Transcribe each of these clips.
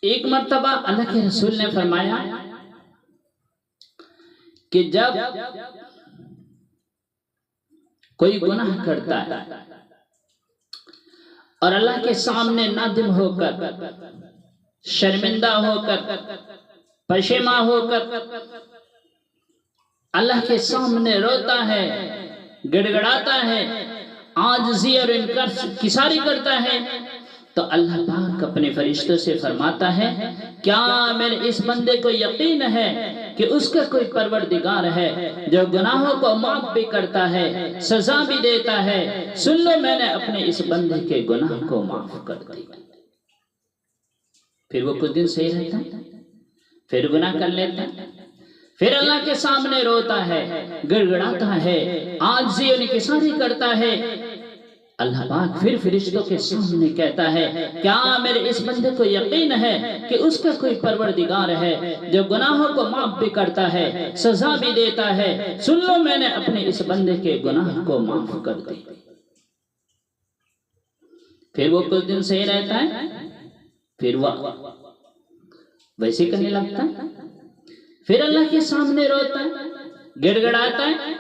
ایک مرتبہ اللہ کے رسول نے فرمایا کہ جب کوئی گناہ کرتا ہے اور اللہ کے سامنے نادم ہو کر، شرمندہ ہو کر، پشیماں ہو کر اللہ کے سامنے روتا ہے، گڑگڑاتا ہے، عاجزی اور انکساری کرتا ہے، تو اللہ پاک اپنے فرشتوں سے فرماتا ہے کیا میرے اس بندے کو یقین ہے کہ اس کا کوئی پروردگار ہے جو گناہوں کو معاف بھی کرتا ہے، سزا بھی دیتا ہے؟ سن لو، میں نے اپنے اس بندے کے گناہ کو معاف کر دیا۔ پھر وہ کچھ دن صحیح رہتا ہے، پھر گناہ کر لیتا ہے، پھر اللہ کے سامنے روتا ہے، گڑگڑاتا ہے، عاجزی اور انکساری کرتا ہے۔ اللہ پاک پھر فرشتوں کے سامنے کہتا ہے کیا میرے اس بندے کو یقین ہے کہ اس کا کوئی پروردگار ہے جو گناہوں کو معاف بھی کرتا ہے، سزا بھی دیتا ہے؟ سن لو، میں نے اپنے اس بندے کے گناہ کو معاف کر دیا۔ پھر وہ کچھ دن صحیح رہتا ہے، پھر وہ ویسے کرنے لگتا ہے، پھر اللہ کے سامنے روتا ہے، گڑگڑاتا ہے،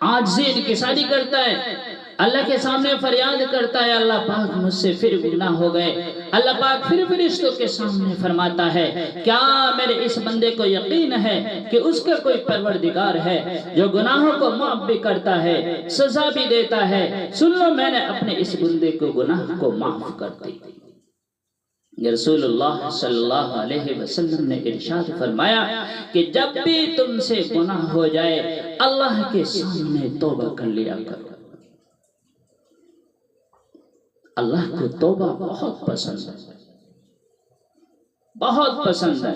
عاجزی انکساری کرتا ہے، اللہ کے سامنے فریاد کرتا ہے اللہ پاک مجھ سے پھر گناہ ہو گئے۔ اللہ پاک پھر فرشتوں کے سامنے فرماتا ہے کیا میرے اس بندے کو یقین ہے کہ اس کا کوئی پروردگار ہے جو گناہوں کو معاف بھی کرتا ہے، سزا بھی دیتا ہے؟ سن لو، میں نے اپنے اس بندے کو گناہ کو معاف کر دیا۔ رسول اللہ صلی اللہ علیہ وسلم نے ارشاد فرمایا کہ جب بھی تم سے گناہ ہو جائے اللہ کے سامنے توبہ کر لیا کرو۔ اللہ کو توبہ بہت پسند ہے، بہت پسند ہے۔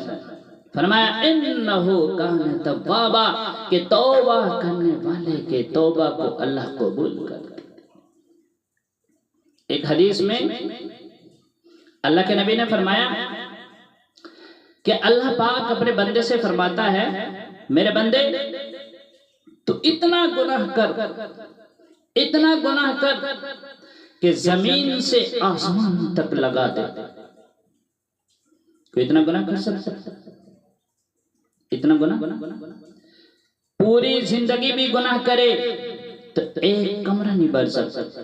فرمایا انہو کان توابا، کہ توبہ کرنے والے کے توبہ کو اللہ قبول کرتا۔ ایک حدیث میں اللہ کے نبی نے فرمایا کہ اللہ پاک اپنے بندے سے فرماتا ہے میرے بندے تو اتنا گناہ کر، اتنا گناہ کر کہ زمین سے آسمان تک لگا دے۔ کوئی اتنا گناہ کر سکتا؟ اتنا گناہ؟ پوری زندگی بھی گناہ کرے تو ایک کمرہ نہیں بھر سکتا،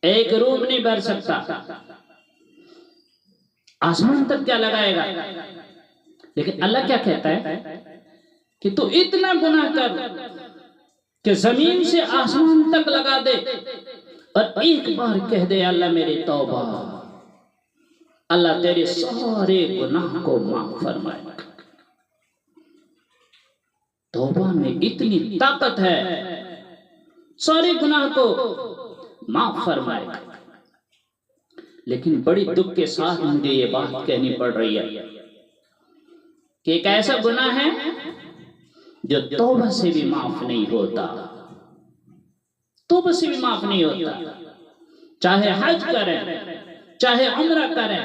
ایک روم نہیں بھر سکتا، آسمان تک کیا لگائے گا؟ لیکن اللہ کیا کہتا ہے کہ تو اتنا گناہ کر کہ زمین سے آسمان تک لگا دے اور ایک بار کہہ دے اللہ میری توبہ، اللہ تیرے سارے گناہ کو معاف فرمائے گا۔ توبہ میں اتنی طاقت ہے، سارے گناہ کو معاف فرمائے گا۔ لیکن بڑی دکھ کے ساتھ مجھے یہ بات کہنی پڑ رہی ہے کہ ایک ایسا گناہ ہے جو توبہ سے بھی معاف نہیں ہوتا، توبہ سے بھی معاف نہیں ہوتا۔ چاہے حج کریں، چاہے عمرہ کریں،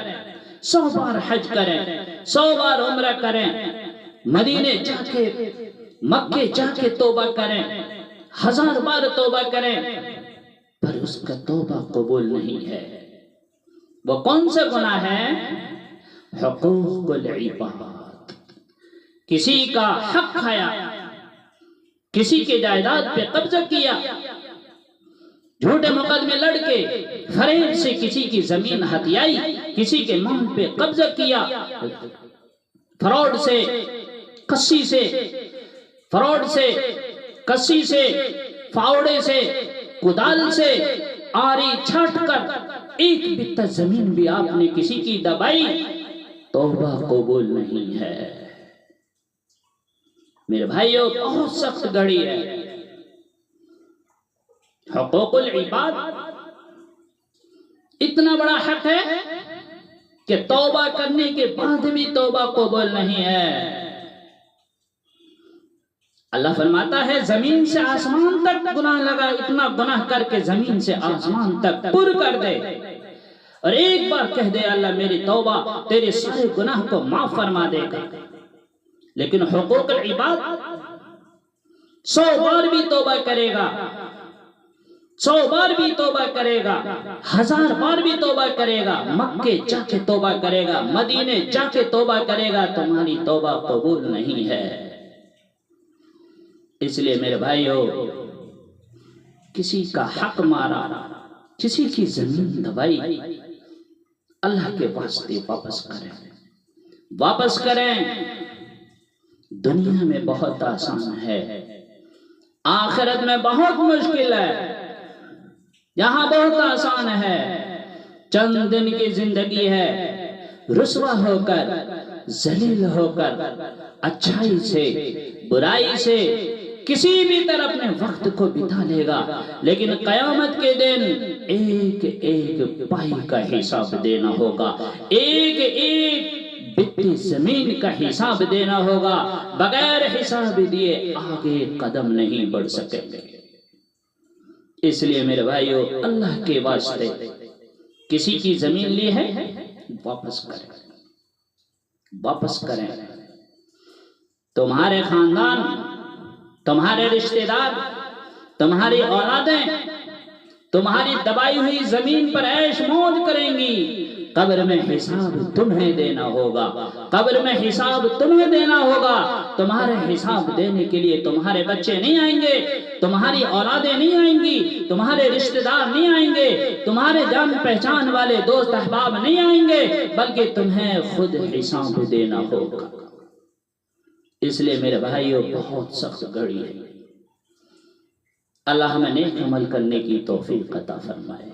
100 بار حج کریں، 100 بار عمرہ کریں، مدینے جا کے، مکے جا کے توبہ کریں، 1000 بار توبہ کریں، پر اس کا توبہ قبول نہیں ہے۔ وہ کون سا گناہ ہے؟ حقوق العباد، کسی کا حق کھایا، کسی کے جائیداد پہ قبضہ کیا، جھوٹے مقدمے لڑ کے، فریب سے کسی کی زمین ہتھیائی، کسی کے مال پہ قبضہ کیا، فراڈ سے، کسی سے، فراڈ سے، کسی سے، فاوڑے سے، کدال سے، آری چھاٹ کر ایک بتہ زمین بھی آپ نے کسی کی دبائی، توبہ قبول نہیں ہے۔ میرے بھائیو بہت سخت گھڑی ہے۔ حقوق العباد اتنا بڑا حق ہے کہ توبہ کرنے کے بعد بھی توبہ قبول نہیں ہے۔ اللہ فرماتا ہے زمین سے آسمان تک گناہ لگا، اتنا گناہ کر کے زمین سے آسمان تک پر کر دے اور ایک بار کہہ دے اللہ میری توبہ، تیرے سارے گناہ کو معاف فرما دے گا۔ لیکن حقوق العباد 100 بار بھی توبہ کرے گا، 100 بار بھی توبہ کرے گا، 1000 بار بھی توبہ کرے گا، مکے جا کے توبہ کرے گا، مدینے جا کے توبہ کرے گا، تمہاری توبہ قبول نہیں ہے۔ اس لیے میرے بھائیو، کسی کا حق مارا، کسی کی زمین دبائی، اللہ کے واسطے واپس کریں، واپس کریں۔ دنیا میں بہت آسان ہے، آخرت میں بہت مشکل ہے۔ یہاں بہت آسان ہے، چند دن کی زندگی ہے، رسوا ہو کر، ذلیل ہو کر، اچھائی سے، برائی سے کسی بھی طرح اپنے وقت کو بتا لے گا، لیکن قیامت کے دن ایک ایک پائی کا حساب دینا ہوگا، ایک ایک بتی زمین کا حساب دینا ہوگا۔ بغیر حساب دیے آگے قدم نہیں بڑھ سکیں گے۔ اس لیے میرے بھائیو، اللہ کے واسطے کسی کی زمین لی ہے، واپس کریں، واپس کریں۔ تمہارے خاندان، تمہارے رشتہ دار، تمہاری اولادیں تمہاری دبائی ہوئی زمین پر عیش مود کریں گی، قبر میں حساب تمہیں دینا ہوگا، قبر میں حساب تمہیں دینا ہوگا۔ تمہارے حساب دینے کے لیے تمہارے بچے نہیں آئیں گے، تمہاری اولادیں نہیں آئیں گی، تمہارے رشتہ دار نہیں آئیں گے، تمہارے جان پہچان والے دوست احباب نہیں آئیں گے، بلکہ تمہیں خود حساب دینا ہوگا۔ اس لیے میرے بھائیوں، بہت سخت گھڑی ہے۔ اللہ ہمیں نیک عمل کرنے کی توفیق عطا فرمائے۔